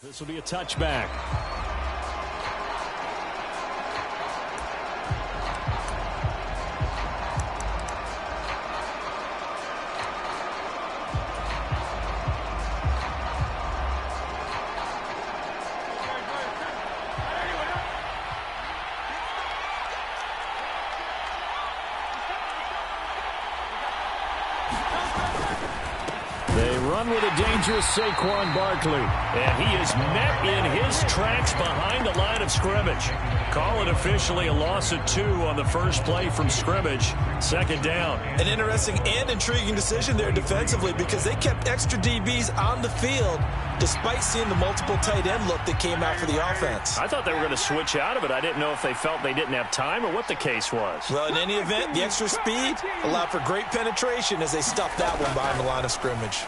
This will be a touchback. With a dangerous Saquon Barkley. And he is met in his tracks behind the line of scrimmage. Call it officially a loss of 2 on the first play from scrimmage. Second down. An interesting and intriguing decision there defensively because they kept extra DBs on the field despite seeing the multiple tight end look that came out for the offense. I thought they were going to switch out of it. I didn't know if they felt they didn't have time or what the case was. Well, in any event, the extra speed allowed for great penetration as they stuffed that one behind the line of scrimmage.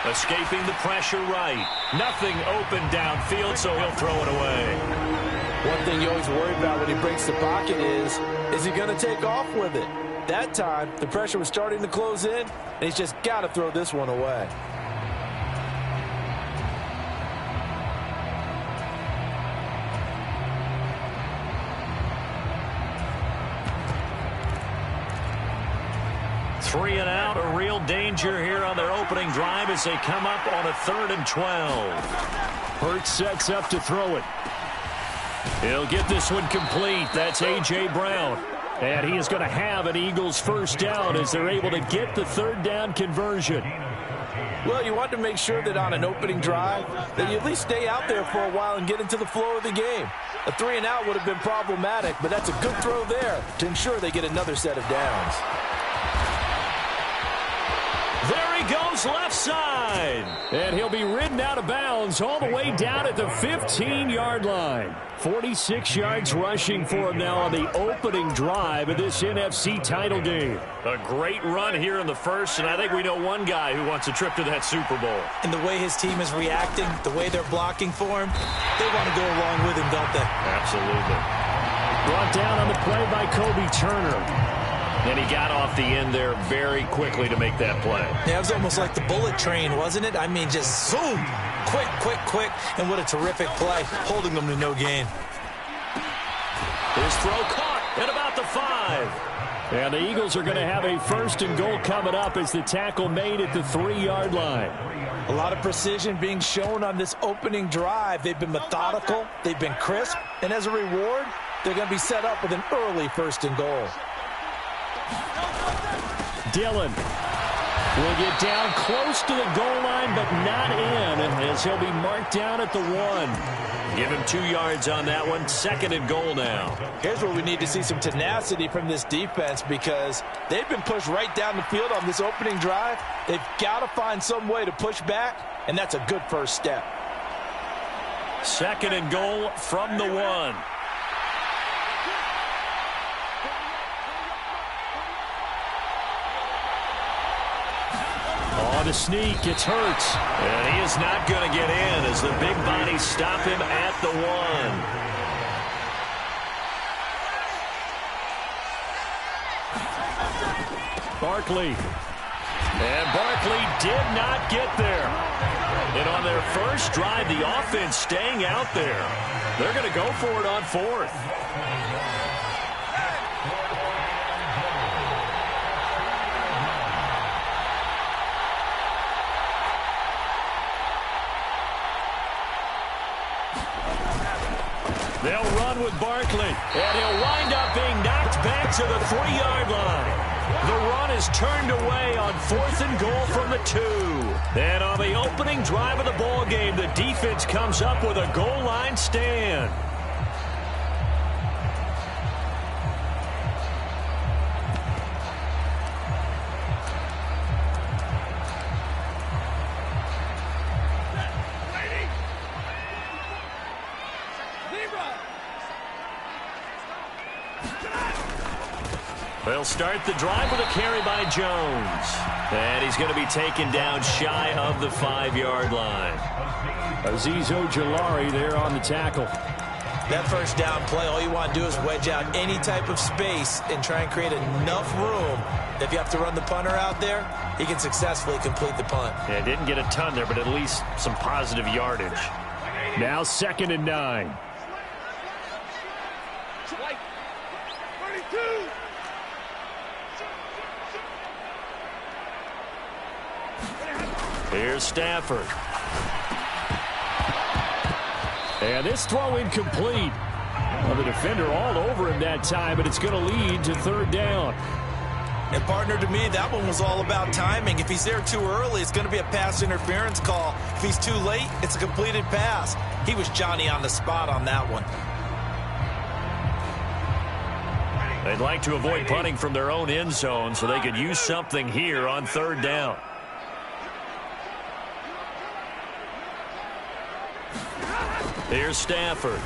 Escaping the pressure right. Nothing open downfield, so he'll throw it away. One thing you always worry about when he breaks the pocket is he going to take off with it? That time, the pressure was starting to close in, and he's just got to throw this one away. Three and out, a real danger here on their opening drive as they come up on a 3rd and 12. Hurts sets up to throw it. He'll get this one complete. That's A.J. Brown. And he is going to have an Eagles first down as they're able to get the 3rd down conversion. Well, you want to make sure that on an opening drive that you at least stay out there for a while and get into the flow of the game. A 3 and out would have been problematic, but that's a good throw there to ensure they get another set of downs. There he goes left side. And he'll be ridden out of bounds all the way down at the 15-yard line. 46 yards rushing for him now on the opening drive of this NFC title game. A great run here in the first, and I think we know one guy who wants a trip to that Super Bowl. And the way his team is reacting, the way they're blocking for him, they want to go along with him, don't they? Absolutely. Brought down on the play by Kobe Turner. And he got off the end there very quickly to make that play. Yeah, it was almost like the bullet train, wasn't it? I mean, just zoom. Quick, quick, quick. And what a terrific play, holding them to no gain. His throw caught at about the 5. And the Eagles are going to have a 1st and goal coming up as the tackle made at the 3-yard line. A lot of precision being shown on this opening drive. They've been methodical. They've been crisp. And as a reward, they're going to be set up with an early 1st and goal. Dillon will get down close to the goal line, but not in, as he'll be marked down at the 1. Give him 2 yards on that one. 2nd and goal now. Here's where we need to see some tenacity from this defense because they've been pushed right down the field on this opening drive. They've got to find some way to push back, and that's a good first step. 2nd and goal from the 1. On a sneak, it's Hurts. And he is not going to get in as the big bodies stop him at the 1. Barkley. And Barkley did not get there. And on their first drive, the offense staying out there. They're going to go for it on 4th. They'll run with Barkley, and he'll wind up being knocked back to the 3-yard line. The run is turned away on 4th and goal from the 2. And on the opening drive of the ball game, the defense comes up with a goal line stand. They'll start the drive with a carry by Jones. And he's going to be taken down shy of the 5-yard line. Azeez Ojulari there on the tackle. That first down play, all you want to do is wedge out any type of space and try and create enough room If you have to run the punter out there, he can successfully complete the punt. Yeah, didn't get a ton there, but at least some positive yardage. Now 2nd and 9. Here's Stafford. And this throw incomplete. Well, the defender all over him that time, but it's going to lead to 3rd down. And, partner, to me, that one was all about timing. If he's there too early, it's going to be a pass interference call. If he's too late, it's a completed pass. He was Johnny on the spot on that one. They'd like to avoid punting from their own end zone so they could use something here on 3rd down. Here's Stafford.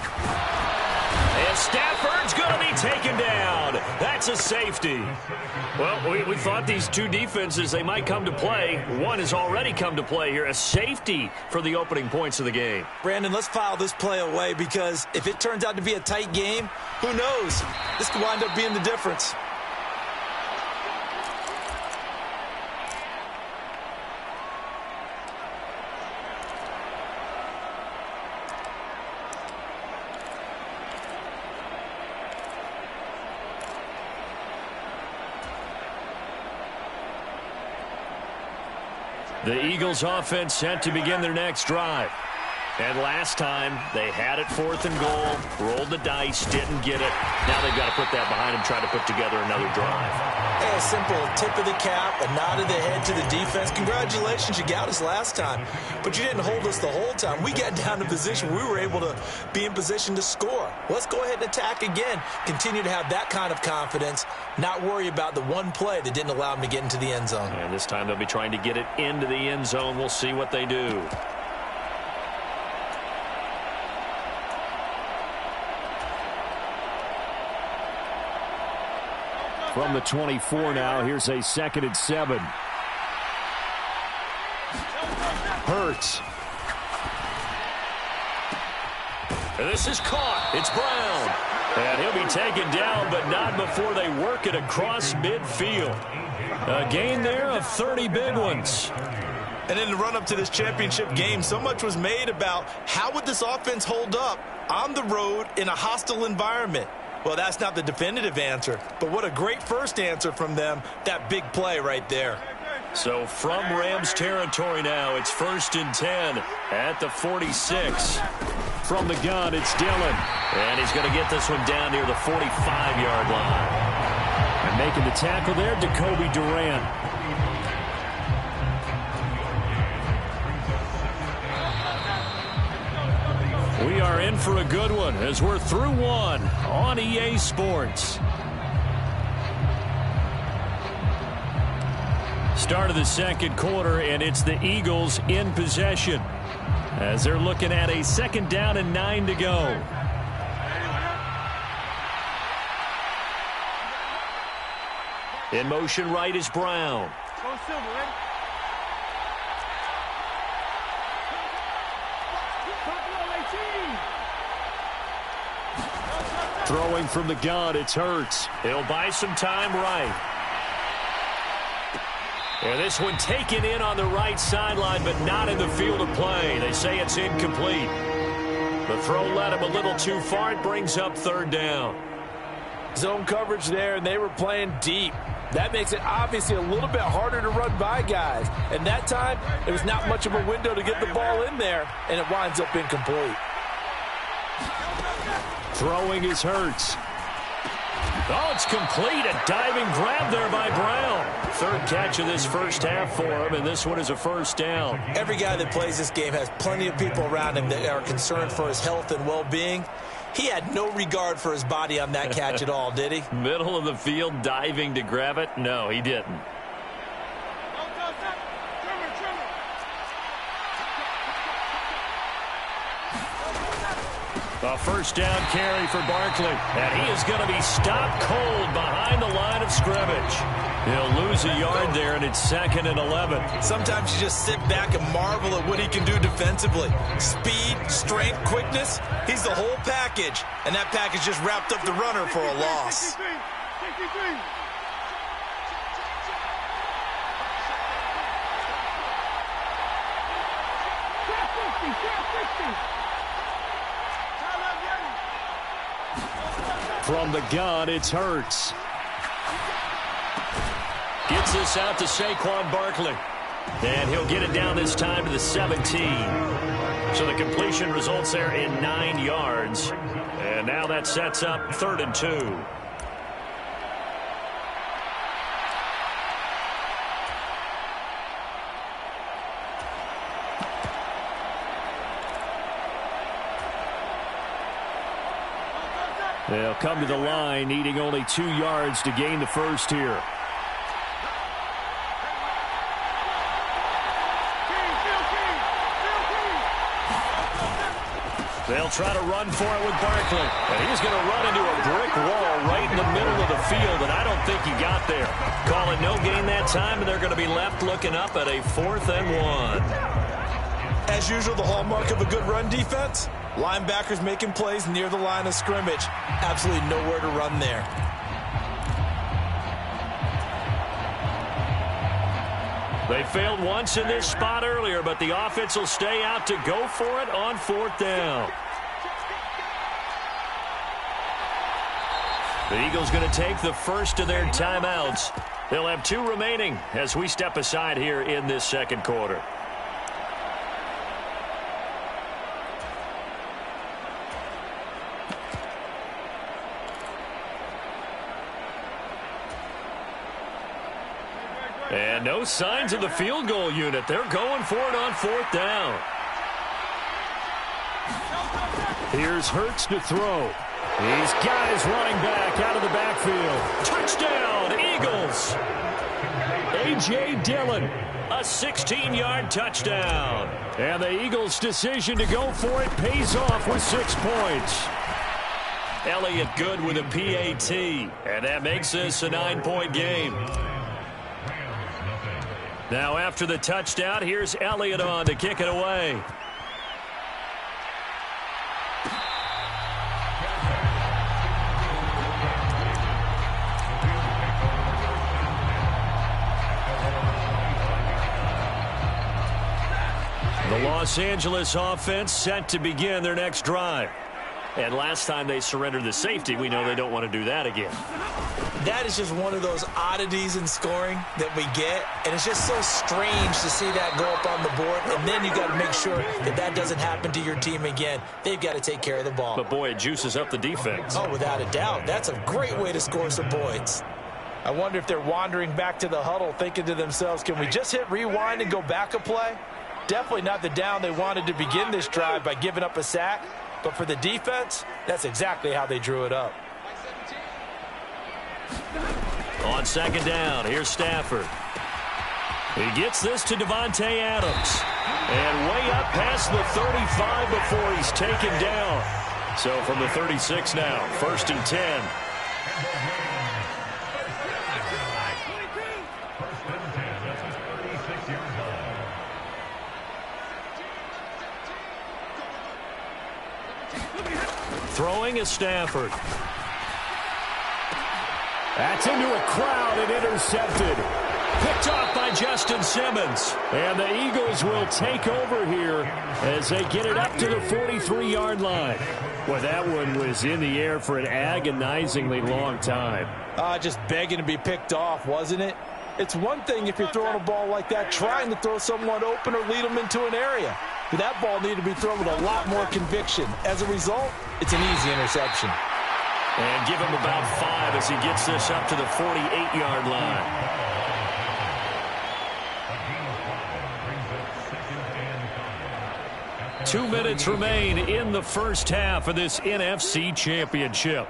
And Stafford's going to be taken down. That's a safety. Well, we thought these two defenses, they might come to play. One has already come to play here. A safety for the opening points of the game. Brandon, let's file this play away because if it turns out to be a tight game, who knows? This could wind up being the difference. The Eagles offense set to begin their next drive. And last time, they had it 4th and goal, rolled the dice, didn't get it. Now they've got to put that behind them, try to put together another drive. Hey, a simple tip of the cap, a nod of the head to the defense. Congratulations, you got us last time. But you didn't hold us the whole time. We got down to position. We were able to be in position to score. Let's go ahead and attack again. Continue to have that kind of confidence, not worry about the one play that didn't allow them to get into the end zone. And this time they'll be trying to get it into the end zone. We'll see what they do. From the 24 now, here's a 2nd and 7. Hurts. And this is caught. It's Brown. And he'll be taken down, but not before they work it across midfield. A gain there of 30 big ones. And in the run-up to this championship game, so much was made about how would this offense hold up on the road in a hostile environment. Well, that's not the definitive answer, but what a great first answer from them, that big play right there. So from Rams territory now, it's 1st and 10 at the 46. From the gun, it's Dillon. And he's going to get this one down near the 45-yard line. And making the tackle there, Jacoby Durant. We are in for a good one as we're through one on EA Sports. Start of the 2nd quarter, and it's the Eagles in possession as they're looking at a 2nd down and 9 to go. In motion right is Brown. Throwing from the gun, it's Hurts. He'll buy some time right. And this one taken in on the right sideline, but not in the field of play. They say it's incomplete. The throw led him a little too far. It brings up 3rd down. Zone coverage there, and they were playing deep. That makes it obviously a little bit harder to run by guys. And that time, there was not much of a window to get the ball in there, and it winds up incomplete. Throwing is Hurts. Oh, it's complete. A diving grab there by Brown. 3rd catch of this first half for him, and this one is a 1st down. Every guy that plays this game has plenty of people around him that are concerned for his health and well-being. He had no regard for his body on that catch at all, did he? Middle of the field, diving to grab it? No, he didn't. A 1st down carry for Barkley. And he is going to be stopped cold behind the line of scrimmage. He'll lose a yard there, and it's 2nd and 11. Sometimes you just sit back and marvel at what he can do defensively. Speed, strength, quickness. He's the whole package. And that package just wrapped up the runner for a loss. From the gun, it's Hurts. Gets this out to Saquon Barkley. And he'll get it down this time to the 17. So the completion results there in 9 yards. And now that sets up 3rd and 2. They'll come to the line, needing only 2 yards to gain the first here. They'll try to run for it with Barkley. And he's going to run into a brick wall right in the middle of the field, and I don't think he got there. Call it no gain that time, and they're going to be left looking up at a 4th and 1. As usual, the hallmark of a good run defense, linebackers making plays near the line of scrimmage. Absolutely nowhere to run there. They failed once in this spot earlier, but the offense will stay out to go for it on 4th down. The Eagles going to take the first of their timeouts. They'll have 2 remaining as we step aside here in this second quarter. And no signs of the field goal unit. They're going for it on 4th down. Here's Hurts to throw. He's got his running back out of the backfield. Touchdown, Eagles. A.J. Dillon, a 16-yard touchdown. And the Eagles' decision to go for it pays off with 6 points. Elliott Good with a PAT. And that makes this a 9-point game. Now after the touchdown, here's Elliott on to kick it away. The Los Angeles offense set to begin their next drive. And last time they surrendered the safety, we know they don't want to do that again. That is just one of those oddities in scoring that we get, and it's just so strange to see that go up on the board, and then you got to make sure that that doesn't happen to your team again. They've got to take care of the ball. But, boy, it juices up the defense. Oh, without a doubt. That's a great way to score some points. I wonder if they're wandering back to the huddle thinking to themselves, can we just hit rewind and go back a play? Definitely not the down they wanted to begin this drive by giving up a sack. But for the defense, that's exactly how they drew it up. On 2nd down, here's Stafford. He gets this to Davante Adams. And way up past the 35 before he's taken down. So from the 36 now, 1st and 10. Throwing is Stafford. That's into a crowd and intercepted. Picked off by Justin Simmons. And the Eagles will take over here as they get it up to the 43-yard line. Well, that one was in the air for an agonizingly long time. Just begging to be picked off, wasn't it? It's one thing if you're throwing a ball like that, trying to throw someone open or lead them into an area. But that ball needed to be thrown with a lot more conviction. As a result, it's an easy interception. And give him about 5 as he gets this up to the 48-yard line. Two minutes remain in the first half of this NFC Championship.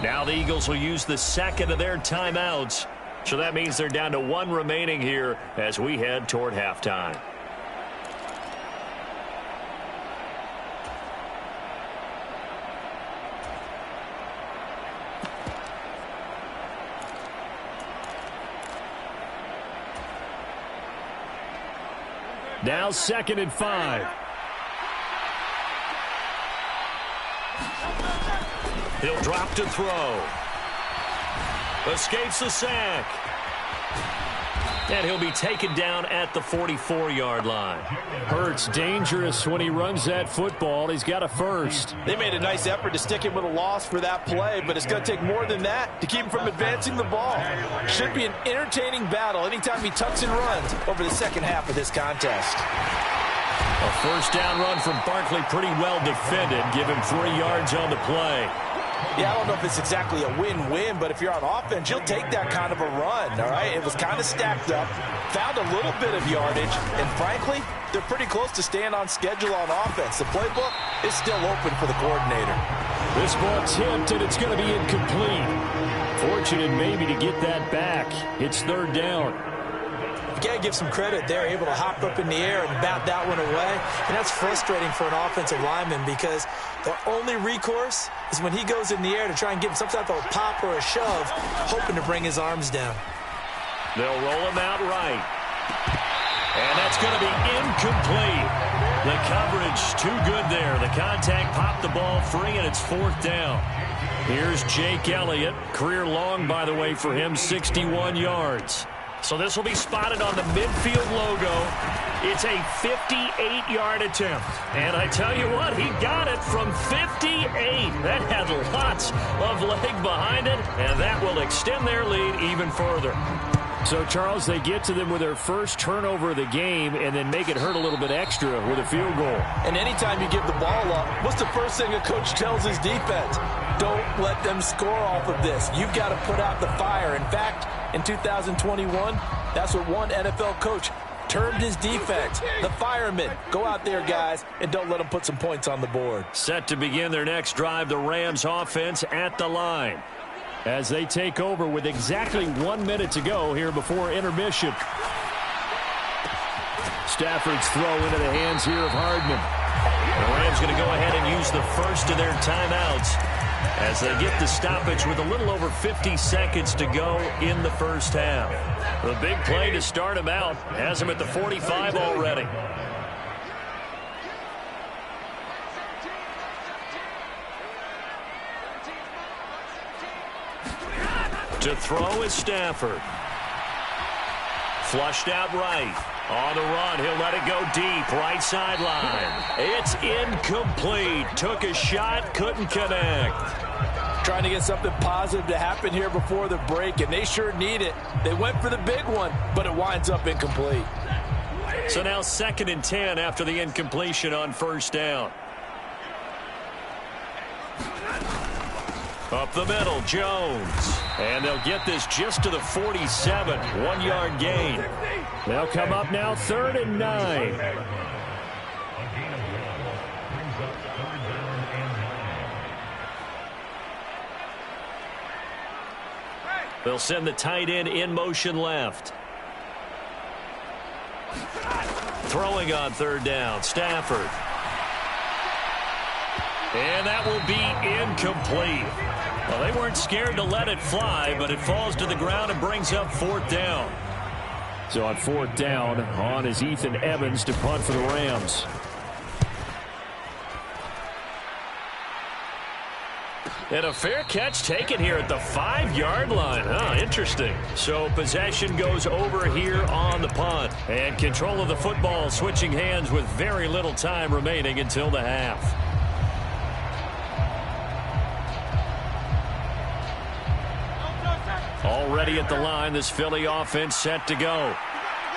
Now the Eagles will use the second of their timeouts. So that means they're down to 1 remaining here as we head toward halftime. Now 2nd and 5. He'll drop to throw. Escapes the sack. And he'll be taken down at the 44-yard line. Hurts dangerous when he runs that football. He's got a first. They made a nice effort to stick him with a loss for that play, but it's going to take more than that to keep him from advancing the ball. Should be an entertaining battle anytime he tucks and runs over the second half of this contest. A first down run from Barkley, pretty well defended. Give him 3 yards on the play. Yeah, I don't know if it's exactly a win-win, but if you're on offense, you'll take that kind of a run, all right? It was kind of stacked up, found a little bit of yardage, and frankly, they're pretty close to staying on schedule on offense. The playbook is still open for the coordinator. This ball tipped, and it's going to be incomplete. Fortunate maybe to get that back. It's 3rd down. You got to give some credit there, able to hop up in the air and bat that one away. And that's frustrating for an offensive lineman because the only recourse is when he goes in the air to try and give him some type of a pop or a shove, hoping to bring his arms down. They'll roll him out right. And that's going to be incomplete. The coverage too good there. The contact popped the ball free, and it's 4th down. Here's Jake Elliott. Career long, by the way, for him, 61 yards. So this will be spotted on the midfield logo. It's a 58-yard attempt. And I tell you what, he got it from 58. That had lots of leg behind it, and that will extend their lead even further. So, Charles, they get to them with their first turnover of the game and then make it hurt a little bit extra with a field goal. And anytime you give the ball up, what's the first thing a coach tells his defense? Don't let them score off of this. You've got to put out the fire. In fact, in 2021, that's what one NFL coach termed his defense. The firemen. Go out there, guys, and don't let them put some points on the board. Set to begin their next drive, the Rams offense at the line, as they take over with exactly 1 minute to go here before intermission. Stafford's throw into the hands here of Hardman. The Rams going to go ahead and use the first of their timeouts as they get the stoppage with a little over 50 seconds to go in the first half. The big play to start him out has him at the 45 already. To throw is Stafford. Flushed out right. On the run, he'll let it go deep. Right sideline. It's incomplete. Took a shot, couldn't connect. Trying to get something positive to happen here before the break, and they sure need it. They went for the big one, but it winds up incomplete. So now 2nd and 10 after the incompletion on first down. Up the middle, Jones. And they'll get this just to the 47. 1-yard gain. They'll come up now 3rd and 9. They'll send the tight end in motion left. Throwing on 3rd down, Stafford. And that will be incomplete. Well, they weren't scared to let it fly, but it falls to the ground and brings up 4th down. So on 4th down, on is Ethan Evans to punt for the Rams. And a fair catch taken here at the 5-yard line. Interesting. So possession goes over here on the punt. And control of the football switching hands with very little time remaining until the half. Already at the line, this Philly offense set to go.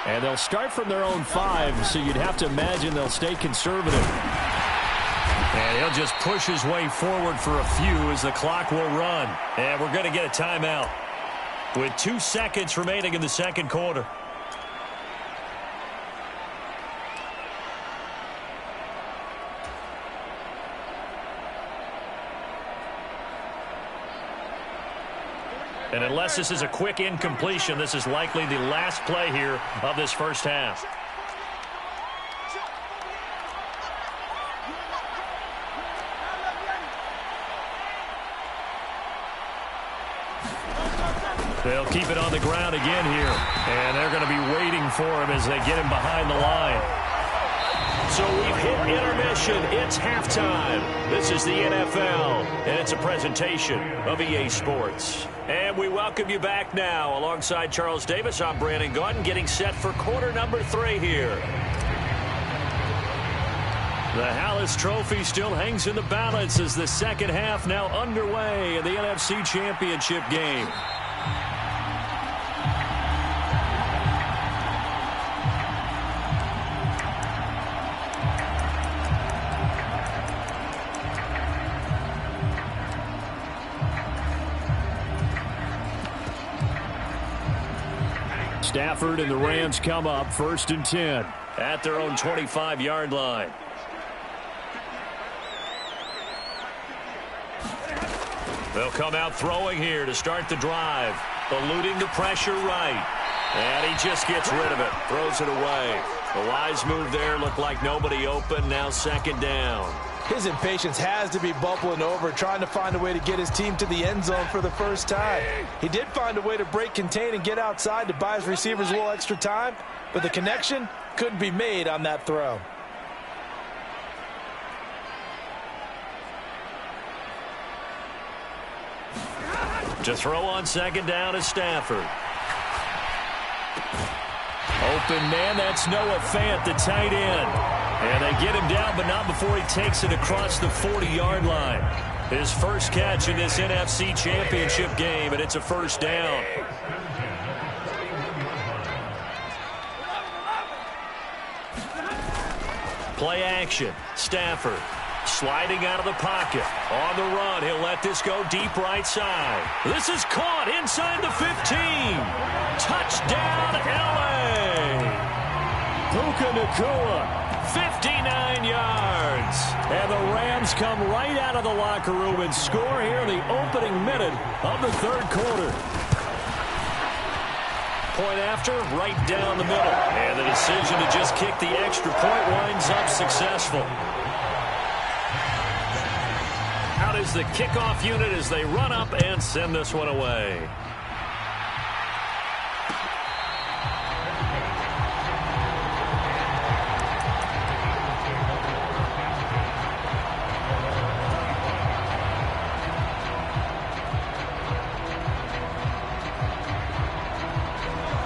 And they'll start from their own 5, so you'd have to imagine they'll stay conservative. And he'll just push his way forward for a few as the clock will run. And we're going to get a timeout with 2 seconds remaining in the second quarter. And unless this is a quick incompletion, this is likely the last play here of this first half. They'll keep it on the ground again here. And they're going to be waiting for him as they get him behind the line. interception. It's halftime. This is the NFL, and it's a presentation of EA Sports. And we welcome you back now. Alongside Charles Davis, I'm Brandon Gaudin, getting set for quarter number 3 here. The Hallis Trophy still hangs in the balance as the second half now underway in the NFC Championship game. Stafford and the Rams come up 1st and 10 at their own 25-yard line. They'll come out throwing here to start the drive. Eluding the pressure right. And he just gets rid of it. Throws it away. The wise move there. Looked like nobody open. Now 2nd down. His impatience has to be bubbling over, trying to find a way to get his team to the end zone for the first time. He did find a way to break contain and get outside to buy his receivers a little extra time, but the connection couldn't be made on that throw. To throw on 2nd down is Stafford. Open man, that's Noah Fant, the tight end. And they get him down, but not before he takes it across the 40-yard line. His first catch in this NFC Championship game, and it's a 1st down. Play action. Stafford sliding out of the pocket. On the run, he'll let this go deep right side. This is caught inside the 15. Touchdown, L.A. Puka Nacua. 59 yards. And the Rams come right out of the locker room and score here in the opening minute of the 3rd quarter. Point after, right down the middle. And the decision to just kick the extra point winds up successful. Out is the kickoff unit as they run up and send this one away.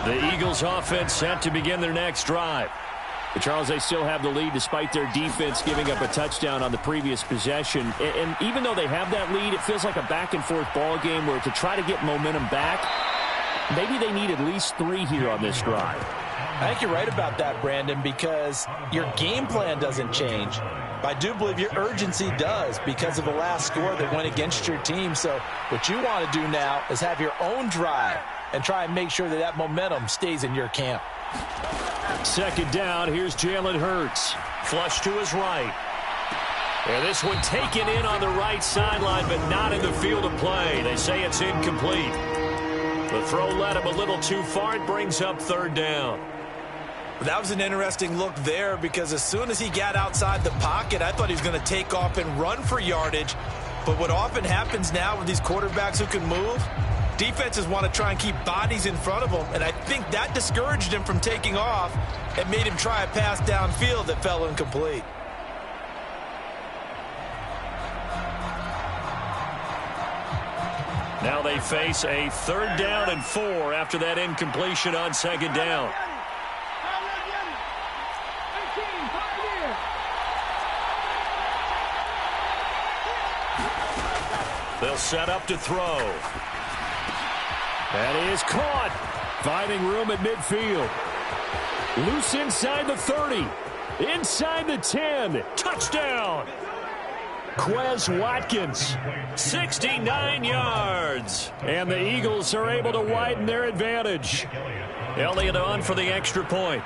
The Eagles offense set to begin their next drive. But Charles, they still have the lead despite their defense giving up a touchdown on the previous possession. And even though they have that lead, it feels like a back-and-forth ball game where to try to get momentum back, maybe they need at least 3 here on this drive. I think you're right about that, Brandon, because your game plan doesn't change. I do believe your urgency does because of the last score that went against your team. So what you want to do now is have your own drive and try and make sure that that momentum stays in your camp. 2nd down, here's Jalen Hurts. Flush to his right. And this one taken in on the right sideline, but not in the field of play. They say it's incomplete. The throw led him a little too far. It brings up 3rd down. That was an interesting look there because as soon as he got outside the pocket, I thought he was going to take off and run for yardage. But what often happens now with these quarterbacks who can move, defenses want to try and keep bodies in front of them, and I think that discouraged him from taking off and made him try a pass downfield that fell incomplete. Now they face a 3rd down and 4 after that incompletion on 2nd down. They'll set up to throw. That is caught. Finding room at midfield. Loose inside the 30. Inside the 10. Touchdown. Quez Watkins. 69 yards. And the Eagles are able to widen their advantage. Elliott on for the extra point.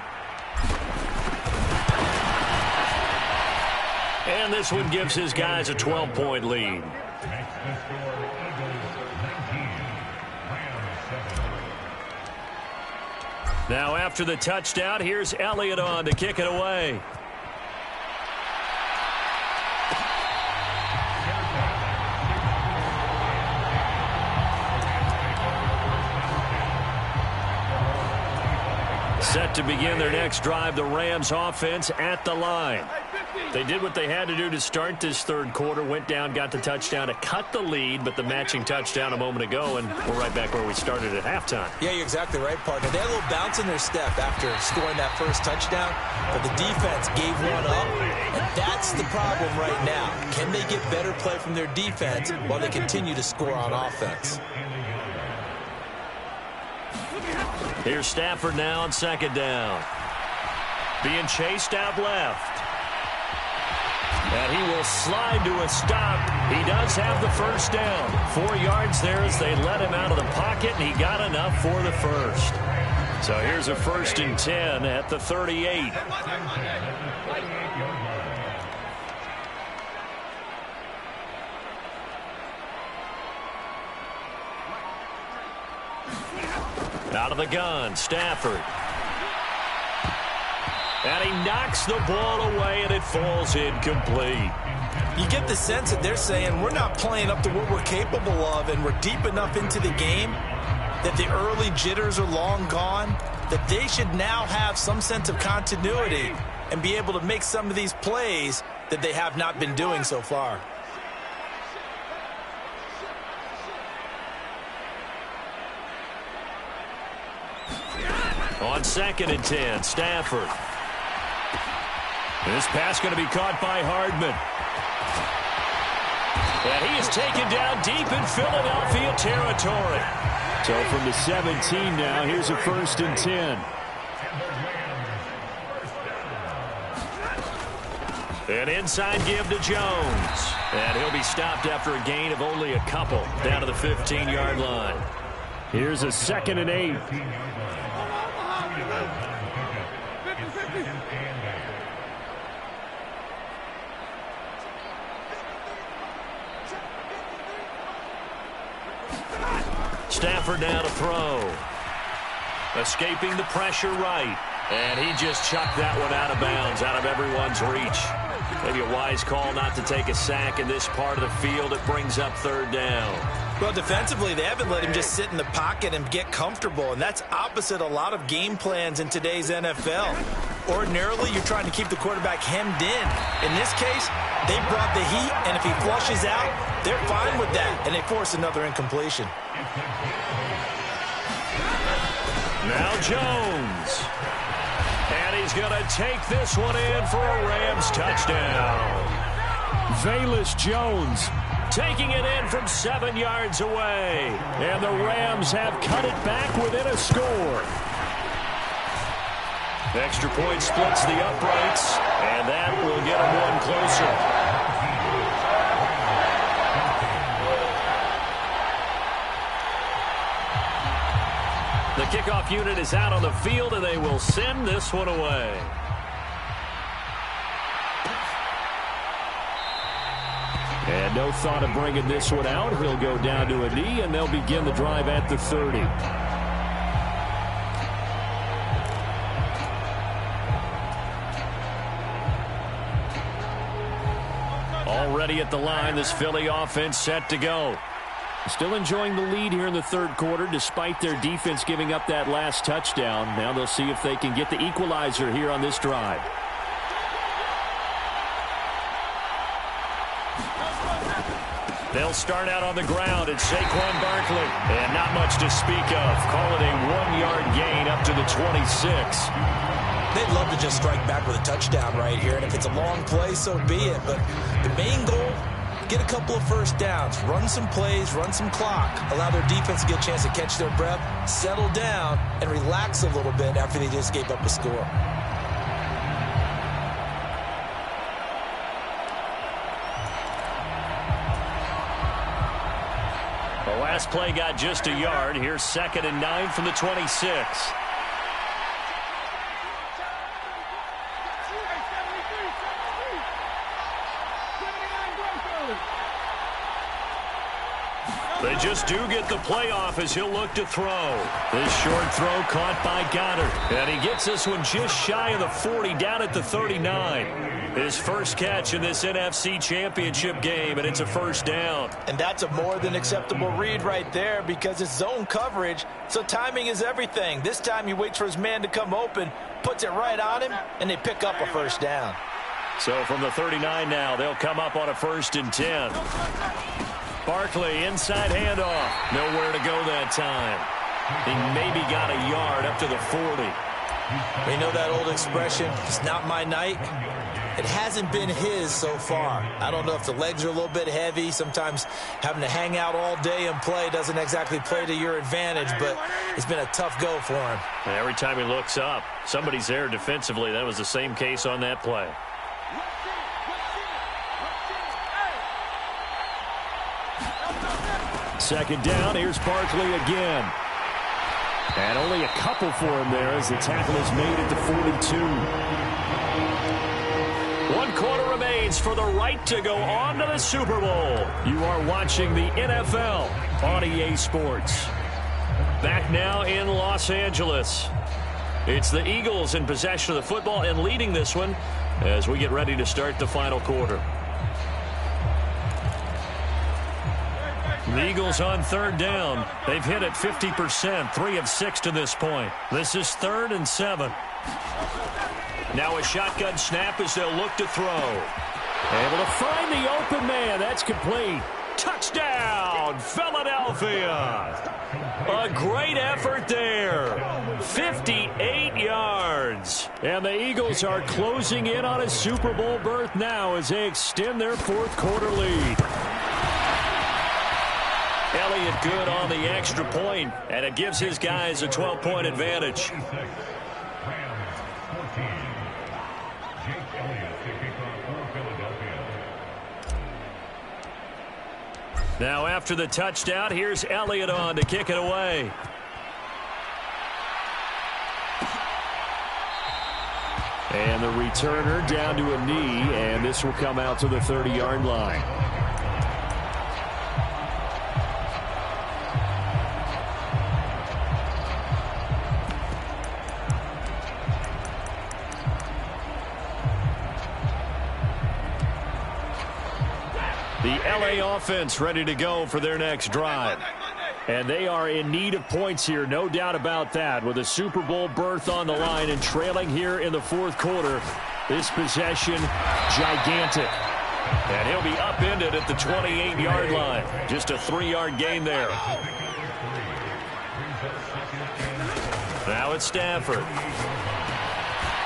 And this one gives his guys a 12-point lead. Now after the touchdown, here's Elliott on to kick it away. Set to begin their next drive, the Rams offense at the line. They did what they had to do to start this third quarter, went down, got the touchdown to cut the lead, but the matching touchdown a moment ago, and we're right back where we started at halftime. Yeah, you're exactly right, partner. They had a little bounce in their step after scoring that first touchdown, but the defense gave one up, and that's the problem right now. Can they get better play from their defense while they continue to score on offense? Here's Stafford now on second down. Being chased out left. And he will slide to a stop. He does have the first down. 4 yards there as they let him out of the pocket, and he got enough for the first. So here's a 1st and 10 at the 38. Out of the gun, Stafford. And he knocks the ball away, and it falls incomplete. You get the sense that they're saying we're not playing up to what we're capable of, and we're deep enough into the game that the early jitters are long gone, that they should now have some sense of continuity and be able to make some of these plays that they have not been doing so far. On 2nd and 10, Stafford. This pass going to be caught by Hardman. And he is taken down deep in Philadelphia territory. So from the 17 now, here's a 1st and 10. An inside give to Jones. And he'll be stopped after a gain of only a couple down to the 15-yard line. Here's a 2nd and 8. Stafford now to throw. Escaping the pressure right. And he just chucked that one out of bounds, out of everyone's reach. Maybe a wise call not to take a sack in this part of the field. It brings up 3rd down. Well, defensively, they haven't let him just sit in the pocket and get comfortable, and that's opposite a lot of game plans in today's NFL. Ordinarily, you're trying to keep the quarterback hemmed in. In this case, they brought the heat, and if he flushes out, they're fine with that, and they force another incompletion. Now Jones. And he's going to take this one in for a Rams touchdown. Velus Jones taking it in from 7 yards away. And the Rams have cut it back within a score. Extra point splits the uprights, and that will get them one closer. The kickoff unit is out on the field, and they will send this one away. And no thought of bringing this one out. He'll go down to a knee, and they'll begin the drive at the 30. Already at the line, this Philly offense set to go. Still enjoying the lead here in the third quarter despite their defense giving up that last touchdown. Now they'll see if they can get the equalizer here on this drive. They'll start out on the ground. It's Saquon Barkley. And not much to speak of. Call it a 1-yard gain up to the 26. They'd love to just strike back with a touchdown right here. And if it's a long play, so be it. But the main goal, get a couple of first downs, run some plays, run some clock, allow their defense to get a chance to catch their breath, settle down, and relax a little bit after they just gave up a score. The last play got just a yard. Here's 2nd and 9 from the 26. They just do get the playoff as he'll look to throw. This short throw caught by Goddard. And he gets this one just shy of the 40 down at the 39. His first catch in this NFC Championship game, and it's a first down. And that's a more than acceptable read right there because it's zone coverage, so timing is everything. This time he waits for his man to come open, puts it right on him, and they pick up a first down. So from the 39 now, they'll come up on a 1st and 10. Barkley, inside handoff. Nowhere to go that time. He maybe got a yard up to the 40. You know that old expression, it's not my night? It hasn't been his so far. I don't know if the legs are a little bit heavy. Sometimes having to hang out all day and play doesn't exactly play to your advantage, but it's been a tough go for him. Every time he looks up, somebody's there defensively. That was the same case on that play. Second down, here's Barkley again. And only a couple for him there as the tackle is made at the 42. 1 quarter remains for the right to go on to the Super Bowl. You are watching the NFL on EA Sports. Back now in Los Angeles. It's the Eagles in possession of the football and leading this one as we get ready to start the final quarter. The Eagles on 3rd down. They've hit it 50%, 3 of 6 to this point. This is 3rd and 7. Now a shotgun snap as they'll look to throw. Able to find the open man. That's complete. Touchdown, Philadelphia. A great effort there. 58 yards. And the Eagles are closing in on a Super Bowl berth now as they extend their 4th quarter lead. Elliott good on the extra point, and it gives his guys a 12-point advantage. Now after the touchdown, here's Elliott on to kick it away. And the returner down to a knee, and this will come out to the 30-yard line. The LA offense ready to go for their next drive. And they are in need of points here, no doubt about that. With a Super Bowl berth on the line and trailing here in the 4th quarter, this possession gigantic. And he'll be upended at the 28-yard line. Just a 3-yard gain there. Now it's Stafford.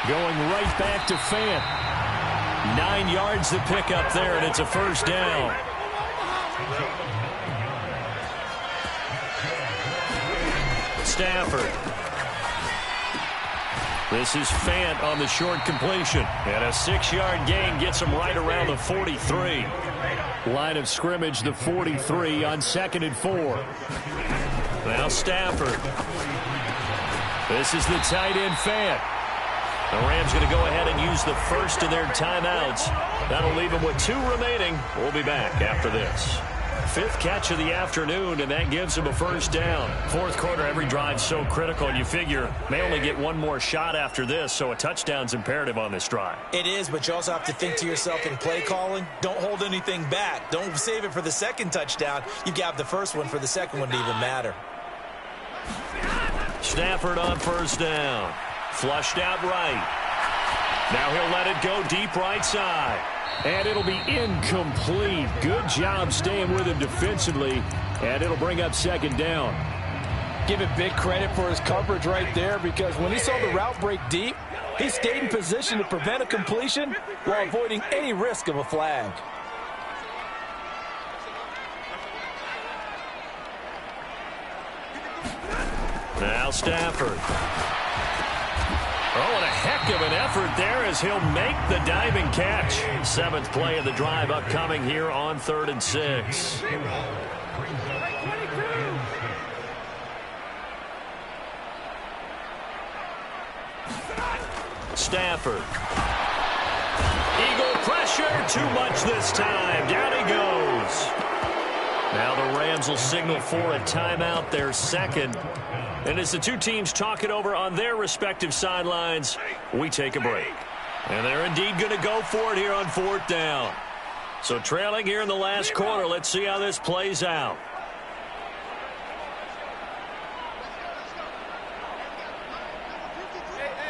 Going right back to Fant. 9 yards to pick up there, and it's a 1st down. Stafford. This is Fant on the short completion. And a 6-yard gain gets him right around the 43. Line of scrimmage, the 43 on 2nd and 4. Now Stafford. This is the tight end Fant. The Rams going to go ahead and use the first of their timeouts. That'll leave them with 2 remaining. We'll be back after this. 5th catch of the afternoon, and that gives them a 1st down. 4th quarter, every drive's so critical, and you figure may only get 1 more shot after this, so a touchdown's imperative on this drive. It is, but you also have to think to yourself in play calling, don't hold anything back. Don't save it for the 2nd touchdown. You got the 1st one for the 2nd one to even matter. Stafford on 1st down. Flushed out right. Now he'll let it go deep right side. And it'll be incomplete. Good job staying with him defensively. And it'll bring up 2nd down. Give him big credit for his coverage right there, because when he saw the route break deep, he stayed in position to prevent a completion while avoiding any risk of a flag. Now Stafford. Oh, and a heck of an effort there as he'll make the diving catch. 7th play of the drive upcoming here on 3rd and 6. Stafford. Eagle pressure, too much this time. Down he goes. Now the Rams will signal for a timeout, their 2nd. And as the 2 teams talk it over on their respective sidelines, we take a break. And they're indeed going to go for it here on 4th down. So trailing here in the last quarter, let's see how this plays out.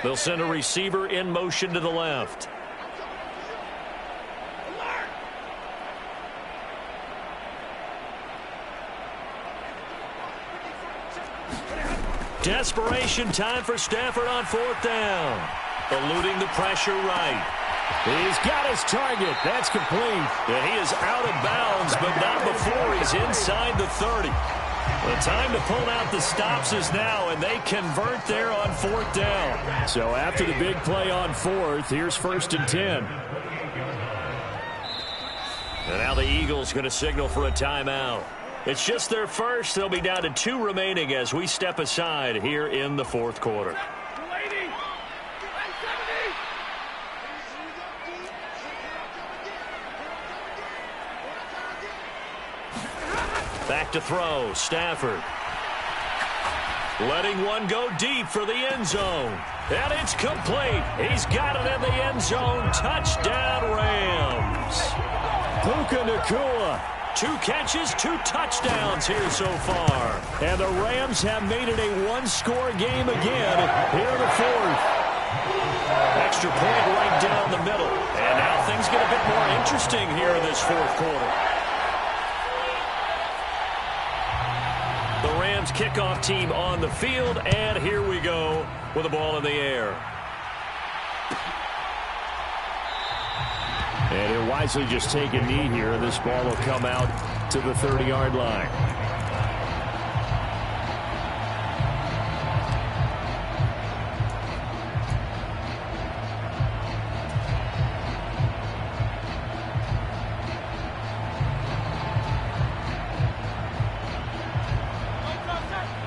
They'll send a receiver in motion to the left. Desperation time for Stafford on 4th down. Eluding the pressure right. He's got his target. That's complete. And he is out of bounds, but not before he's inside the 30. The time to pull out the stops is now, and they convert there on 4th down. So after the big play on 4th, here's 1st and 10. And now the Eagles going to signal for a timeout. It's just their first. They'll be down to 2 remaining as we step aside here in the 4th quarter. Back to throw, Stafford. Letting one go deep for the end zone. And it's complete. He's got it in the end zone. Touchdown, Rams. Puka Nacua. 2 catches, 2 touchdowns here so far. And the Rams have made it a one-score game again here in the 4th. Extra point right down the middle. And now things get a bit more interesting here in this 4th quarter. The Rams kickoff team on the field, and here we go with the ball in the air. And he'll wisely just take a knee here, and this ball will come out to the 30-yard line.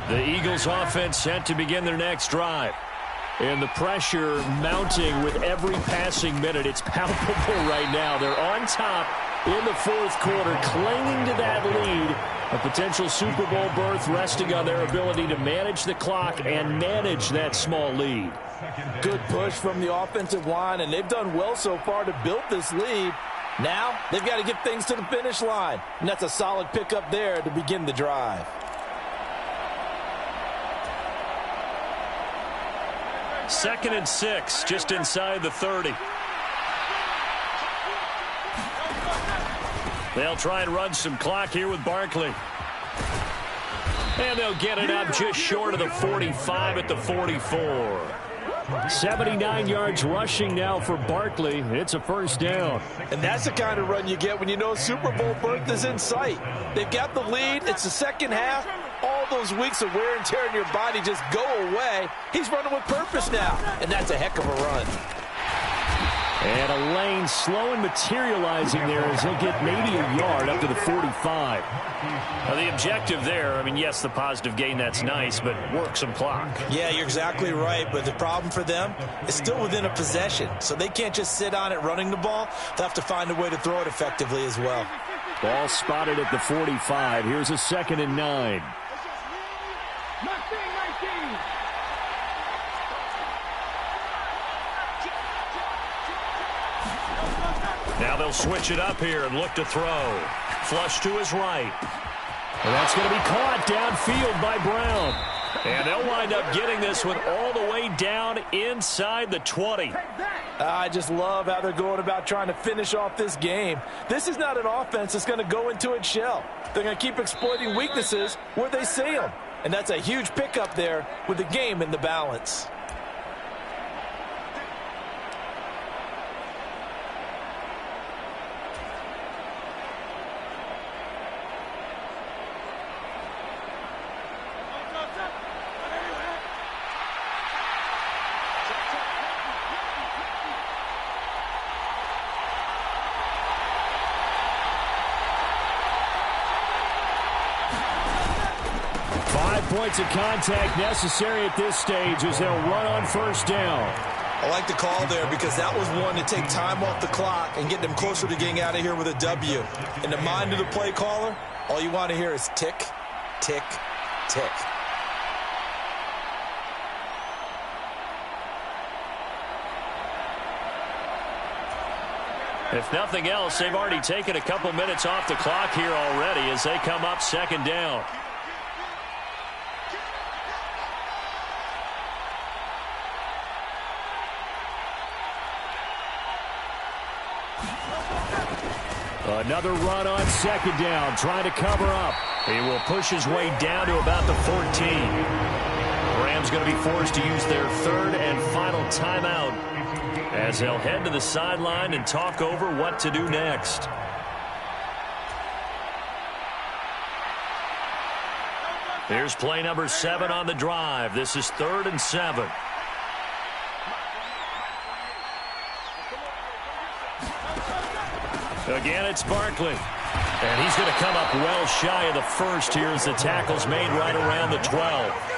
The Eagles offense set to begin their next drive. And the pressure mounting with every passing minute. It's palpable right now. They're on top in the 4th quarter, clinging to that lead. A potential Super Bowl berth resting on their ability to manage the clock and manage that small lead. Good push from the offensive line, and they've done well so far to build this lead. Now they've got to get things to the finish line, and that's a solid pickup there to begin the drive. 2nd and 6, just inside the 30. They'll try and run some clock here with Barkley. And they'll get it up just short of the 45 at the 44. 79 yards rushing now for Barkley. It's a 1st down. And that's the kind of run you get when you know Super Bowl berth is in sight. They've got the lead. It's the second half. All those weeks of wear and tear in your body just go away. He's running with purpose now, and that's a heck of a run. And a lane slow and materializing there as he'll get maybe a yard up to the 45. Now the objective there, I mean, yes, the positive gain, that's nice, but work some clock. Yeah, you're exactly right, but the problem for them is still within a possession, so they can't just sit on it running the ball. They'll have to find a way to throw it effectively as well. Ball spotted at the 45. Here's a 2nd and 9. Now they'll switch it up here and look to throw. Flush to his right. And that's going to be caught downfield by Brown. And they'll wind up getting this one all the way down inside the 20. I just love how they're going about trying to finish off this game. This is not an offense that's going to go into its shell. They're going to keep exploiting weaknesses where they see them. And that's a huge pickup there with the game in the balance. Points of contact necessary at this stage as they'll run on 1st down. I like the call there because that was one to take time off the clock and get them closer to getting out of here with a W. In the mind of the play caller, all you want to hear is tick, tick, tick. If nothing else, they've already taken a couple minutes off the clock here already as they come up 2nd down. Another run on 2nd down, trying to cover up. He will push his way down to about the 14. Rams going to be forced to use their third and final timeout as they'll head to the sideline and talk over what to do next. Here's play number 7 on the drive. This is 3rd and 7. Again, it's Barkley. And he's going to come up well shy of the first here as the tackle's made right around the 12.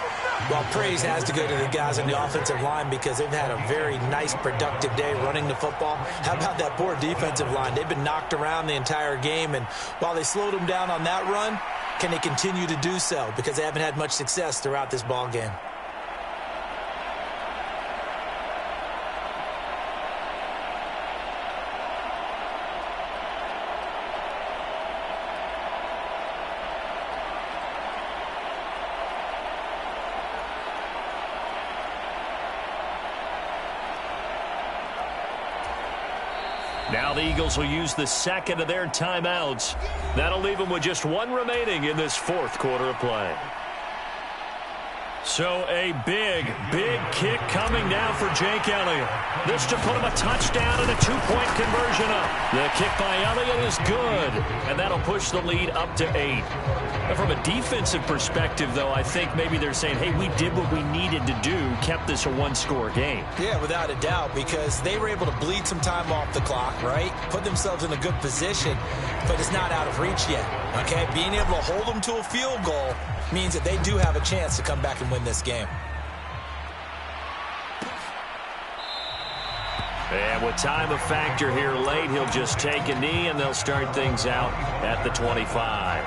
Well, praise has to go to the guys on the offensive line because they've had a very nice, productive day running the football. How about that poor defensive line? They've been knocked around the entire game, and while they slowed them down on that run, can they continue to do so? Because they haven't had much success throughout this ball game. Now the Eagles will use the second of their timeouts. That'll leave them with just one remaining in this fourth quarter of play. So a big kick coming now for Jake Elliott. This to put him a touchdown and a 2-point conversion up. The kick by Elliott is good, and that'll push the lead up to 8. And from a defensive perspective, though, I think maybe they're saying, hey, we did what we needed to do, kept this a one-score game. Yeah, without a doubt, because they were able to bleed some time off the clock, right? Put themselves in a good position, but it's not out of reach yet, okay? Being able to hold them to a field goal means that they do have a chance to come back and win this game. And with time a factor here late, he'll just take a knee, and they'll start things out at the 25.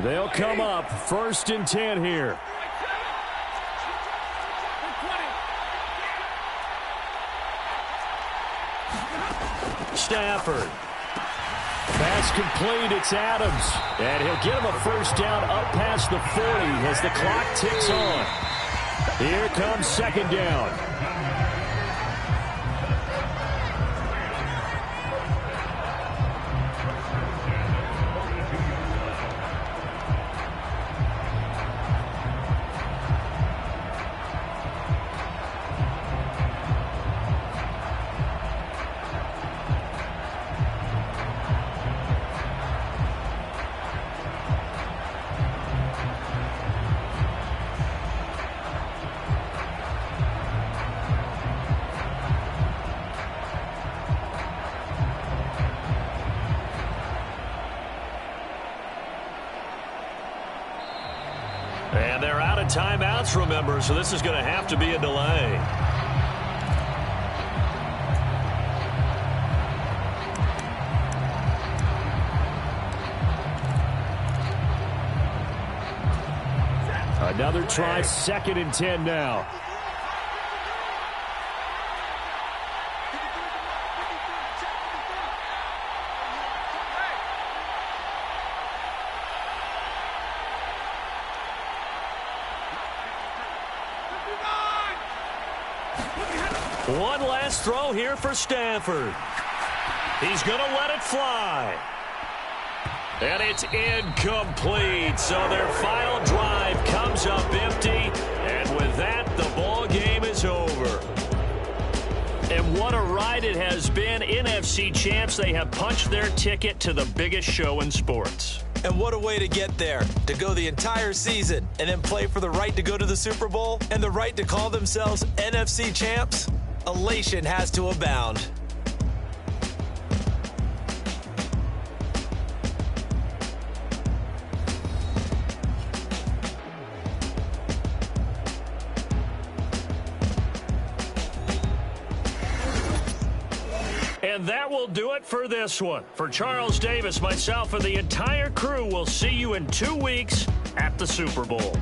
They'll come up 1st and 10 here. Stafford. Pass complete. It's Adams. And he'll get him a first down up past the 40 as the clock ticks on. Here comes 2nd down. And they're out of timeouts, remember, so this is going to have to be a delay. Another try, 2nd and 10 now. One last throw here for Stafford. He's going to let it fly. And it's incomplete. So their final drive comes up empty. And with that, the ball game is over. And what a ride it has been. NFC champs, they have punched their ticket to the biggest show in sports. And what a way to get there, to go the entire season and then play for the right to go to the Super Bowl and the right to call themselves NFC champs. Elation has to abound. And that will do it for this one. For Charles Davis, myself, and the entire crew, we'll see you in 2 weeks at the Super Bowl.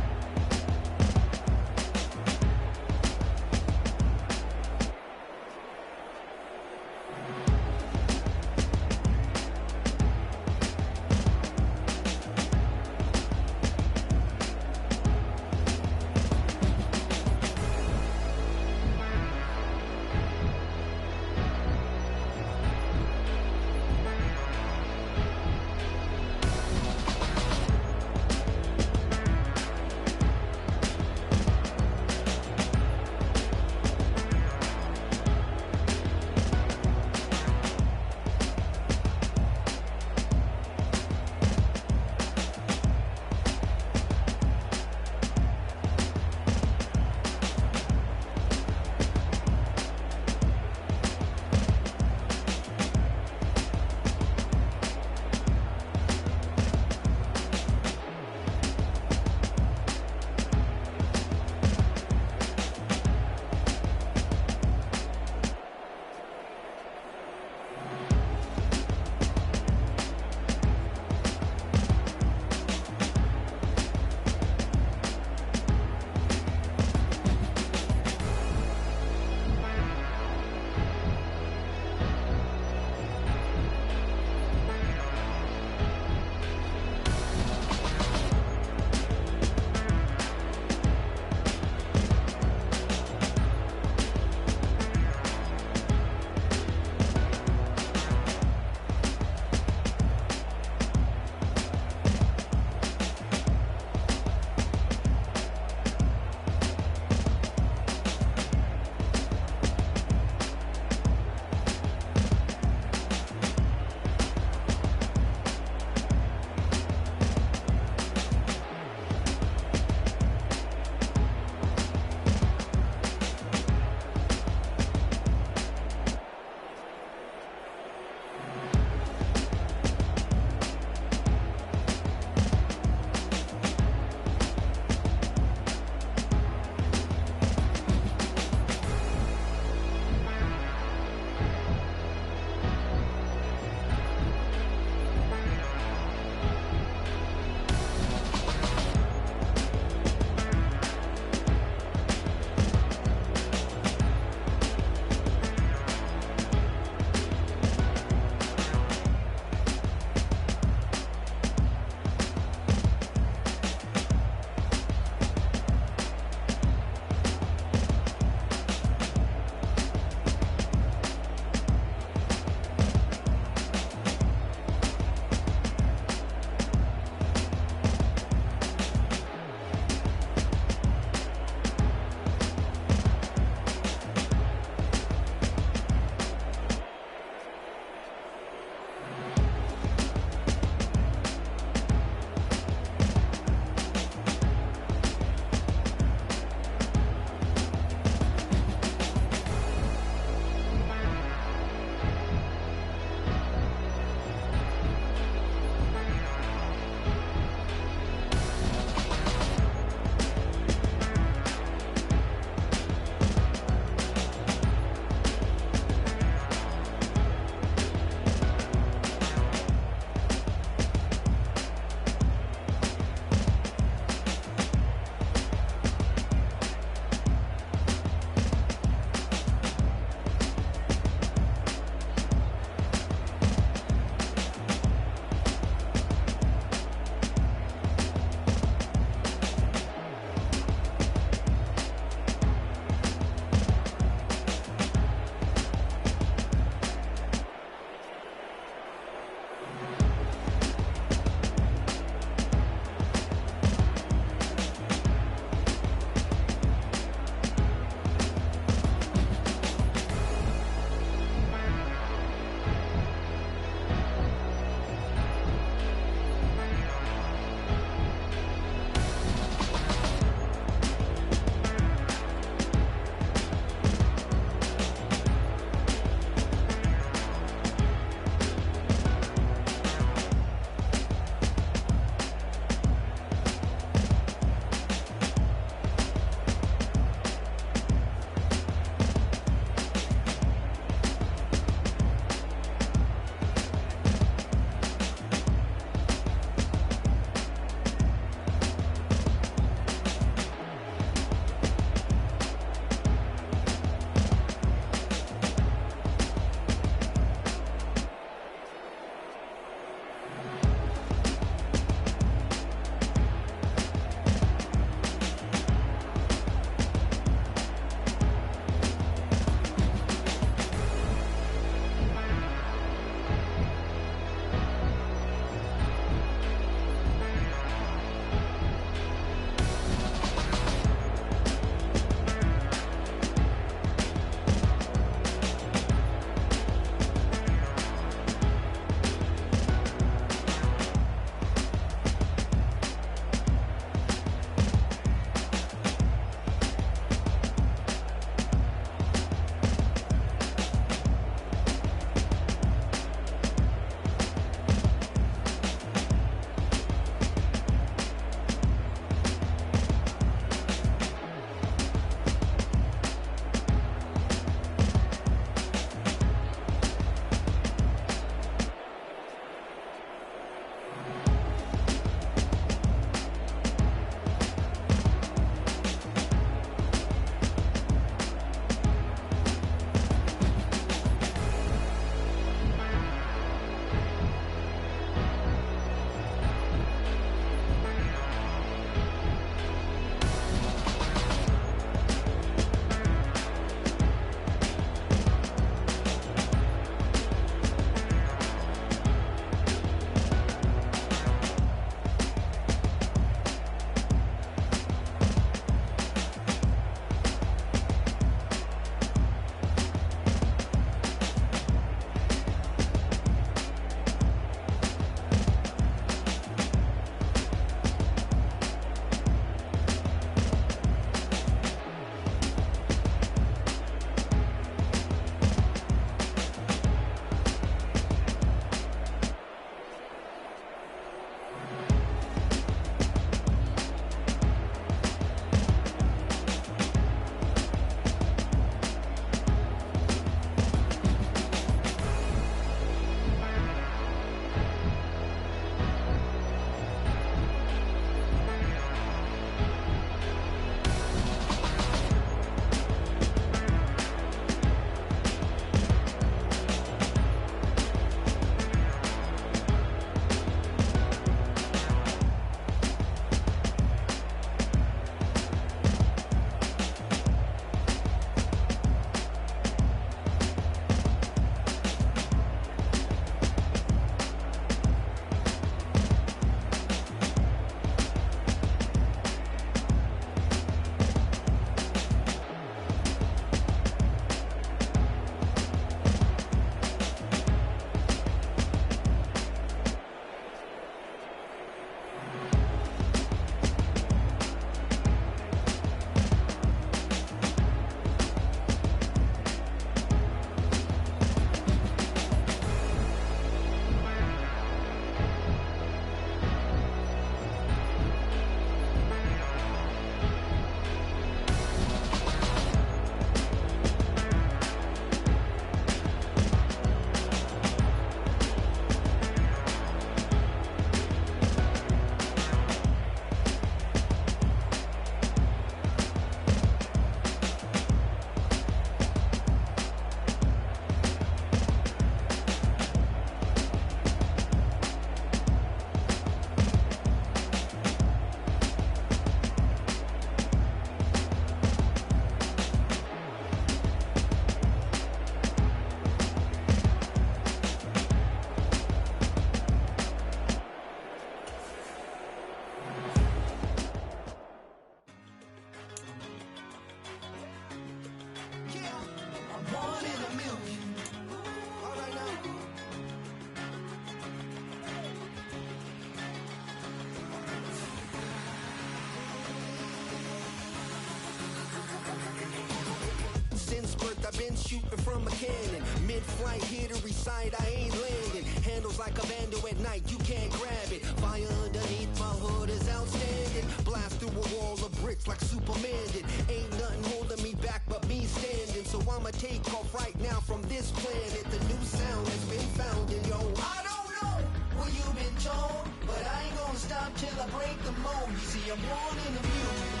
I've been shooting from a cannon. Mid-flight, here to recite, I ain't landing. Handles like a vandal at night, you can't grab it. Fire underneath my hood is outstanding. Blast through a wall of bricks like Superman did. Ain't nothing holding me back but me standing. So I'ma take off right now from this planet. The new sound has been found, and yo, I don't know what you've been told, but I ain't gonna stop till I break the mold. You see, I'm born in a mule.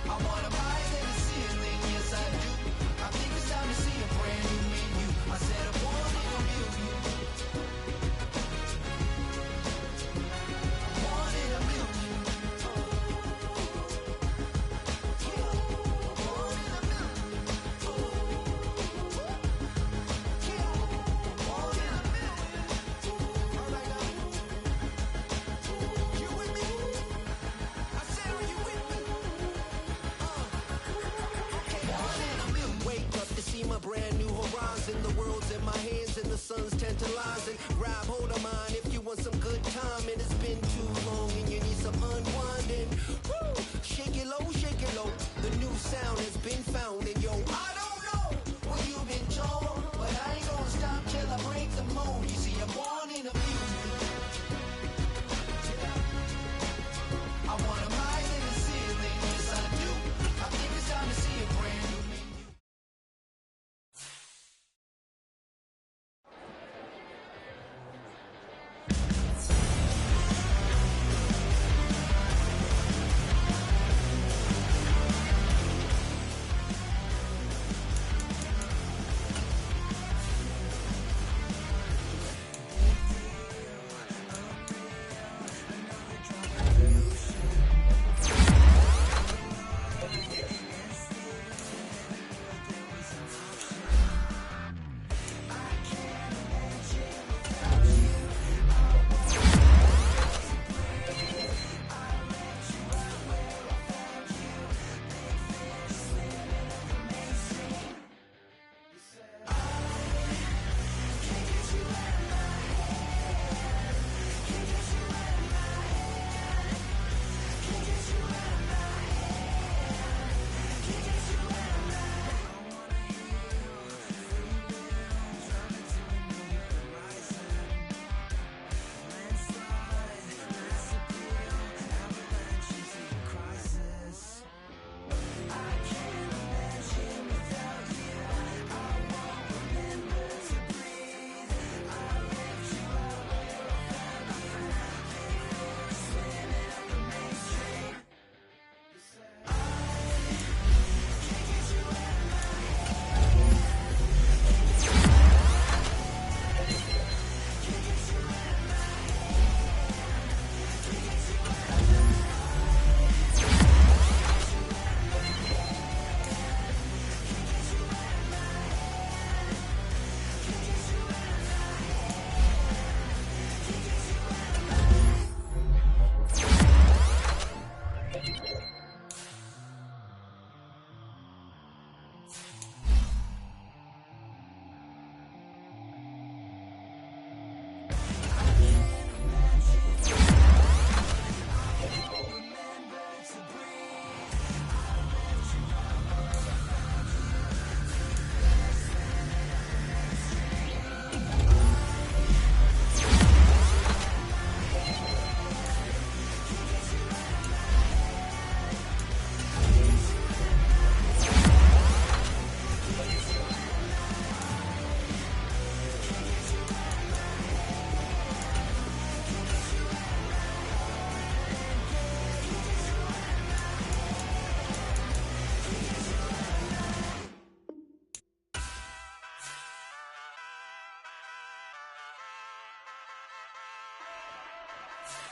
I wanna rise in the ceiling, yes I do. I think it's time to see a brand new menu. I said I'm born in a mule. Born in a mule. Born in a mule. Born in a mule. All right now. You with me? I said, are you with me? Wake up to see my brand new horizon. The world's in my hands and the sun's tantalizing. Grab hold of mine if you want some good time. And it's been too long and you need some unwinding. Woo! Shake it low, shake it low. The new sound has been found. And yo, I don't know what you've been told, but I ain't gonna stop till I break the mold. You see, I'm born in a mule. I wanna rise in the ceiling, yes I do. I think it's time to see a brand new menu.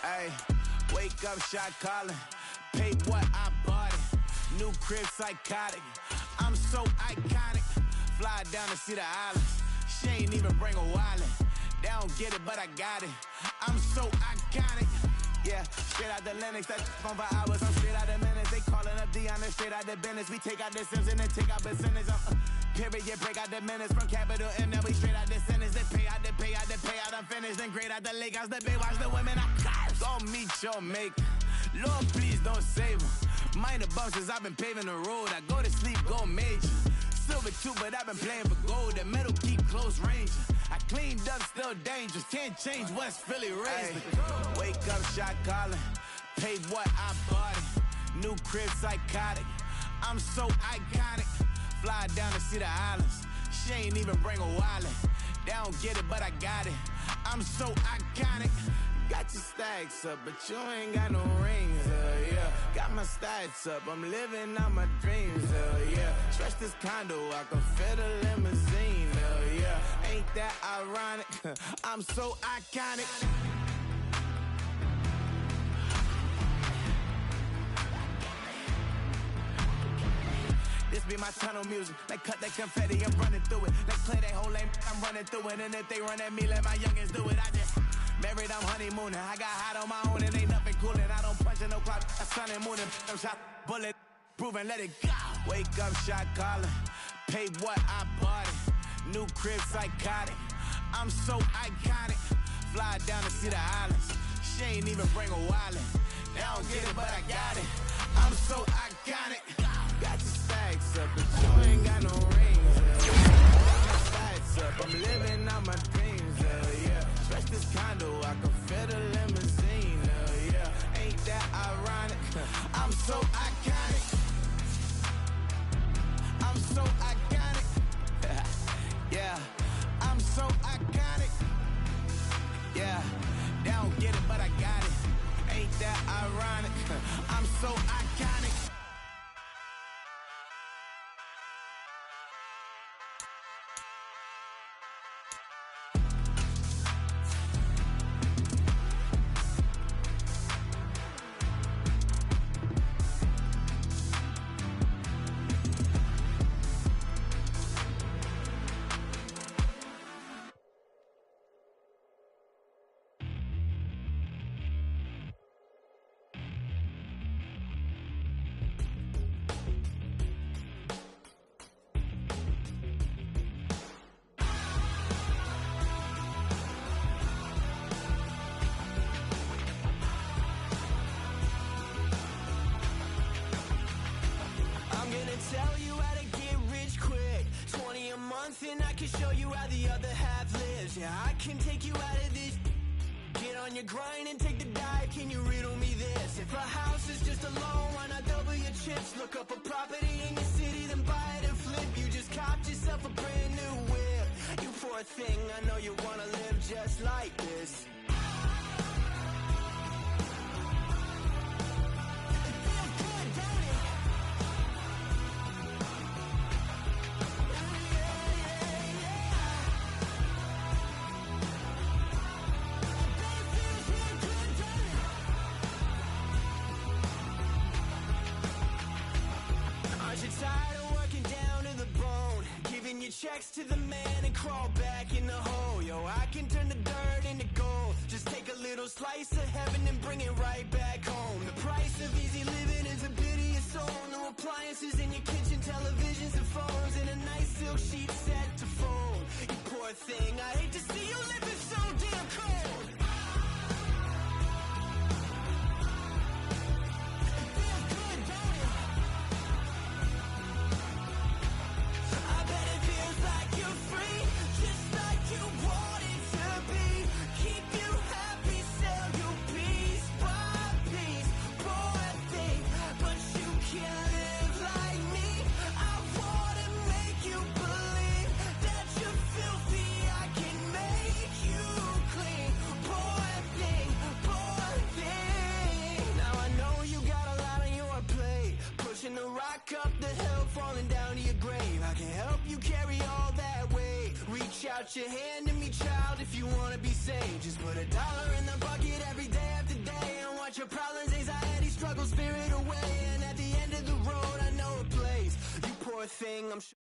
Ay, wake up, shot calling. Pay what I bought it. New crib, psychotic. I'm so iconic. Fly down to see the islands. She ain't even bring a wallet. They don't get it, but I got it. I'm so iconic. Yeah, straight out the Linux. That phone for hours. I'm straight out the minutes. They calling up Dion, straight out the business. We take out the Sims and then take out percentage. Period, break out the minutes from capital M. Now we straight out the sentence. They pay out, they pay out, they pay out. I'm finished. Then grade out the Lakers. The big watch the women. I gon' meet your mate. Lord, please don't save them. Minor bumps as I've been paving the road. I go to sleep, go major. Silver too, but I've been playing for gold. The metal keep close range. I cleaned up, still dangerous. Can't change West Philly raised. Wake up, shot calling. Paid what I bought it. New crib, psychotic. I'm so iconic. Fly down to see the islands. She ain't even bring a wallet. They don't get it, but I got it. I'm so iconic. Got your stacks up, but you ain't got no rings, yeah. Got my stats up, I'm living out my dreams, yeah. Stretch this condo, I can fit a limousine, yeah. Ain't that ironic? I'm so iconic. This be my tunnel music. They cut that confetti, I'm running through it. They play that whole lane, I'm running through it. And if they run at me, let my youngins do it. I just married, I'm honeymooning. I got hot on my own and ain't nothing coolin'. I don't punch in no clock, I sun and moon. I'm shot, bullet, proven, let it go. Wake up, shot calling. Pay what I bought it. New crib, psychotic. I'm so iconic. Fly down to see the islands. She ain't even bring a wallet. They don't get it, but I got it. I'm so iconic. Got your stacks up, but you ain't got no rings. Got my stacks up, I'm living out my dreams. Yeah, stretch this condo, I can fit a limousine. Yeah, ain't that ironic? I'm so iconic. I'm so iconic. Yeah, I'm so iconic. Yeah, they don't get it, but I got it. Ain't that ironic? I'm so iconic. Tell you how to get rich quick. 20 a month and I can show you how the other half lives. Yeah, I can take you out of this. Get on your grind and take the dive. Can you riddle me this? If a house is just a loan, why not double your chips? Look up a property in your city, then buy it and flip. You just copped yourself a brand new whip. You poor thing, I know you wanna live just like this. Checks to the man and crawl back in the hole. Yo, I can turn the dirt into gold. Just take a little slice of heaven and bring it right back home. The price of easy living is a pity of soul. No appliances in your kitchen, televisions and phones, and a nice silk sheet set to fold. You poor thing, I hate to see you living so damn cold. Up the hill, falling down to your grave. I can help you carry all that weight. Reach out your hand to me, child, if you wanna be saved. Just put $1 in the bucket every day after day, and watch your problems, anxiety, struggle, spirit away. And at the end of the road, I know a place. You poor thing, I'm sure.